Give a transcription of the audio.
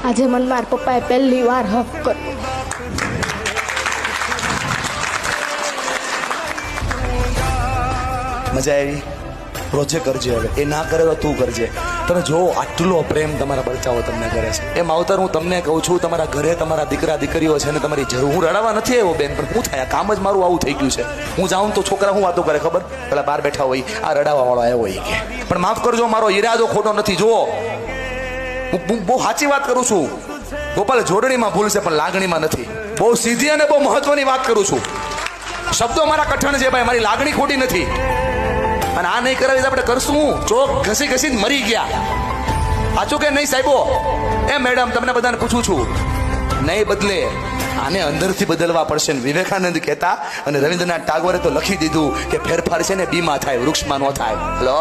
આજે મને મારા પપ્પાએ પહેલી વાર હક કર્યો. મજા આવી? પ્રોજેક્ટ કરજે હવે. એ ના કરે તો તું કરજે. તમે જો આટલો પ્રેમ તમારા બચ્ચાઓ તમને કરે છે. એ માવતર હું તમને કહું છું, તમારા ઘરે તમારા દીકરા દીકરીઓ છે ને તમારી જરૂર. હું રડાવા નથી આવ્યો બેન, પણ શું થાય, કામ જ મારું આવું થઈ ગયું છે. હું જાઉં તો છોકરા હું વાતો કરે ખબર, પેલા બહાર બેઠા હોય, આ રડાવા વાળો આવ્યો હોય કે. પણ માફ કરજો, મારો ઈરાદો ખોટો નથી. જુઓ, હું બહુ સાચી વાત કરું છું. ગોપાલ, જોડણીમાં ભૂલ છે પણ લાગણીમાં નથી. બહુ સીધી અને બહુ મહત્વની વાત કરું છું. શબ્દો મારા કઠણ છે ભાઈ, મારી લાગણી ખોટી નથી. અને આ નહીં કરાવી આપણે કરશું. ચોક ઘસી ઘસીને મરી ગયા. સાચું કે નહીં સાહેબો? એ મેડમ, તમને બધાને પૂછું છું, નહીં બદલે આને અંદરથી બદલવા પડશે. વિવેકાનંદ કહેતા અને રવિન્દ્રનાથ ટાગોરે તો લખી દીધું કે ફેરફાર છે ને બીમાં થાય, વૃક્ષમાં ન થાય. લો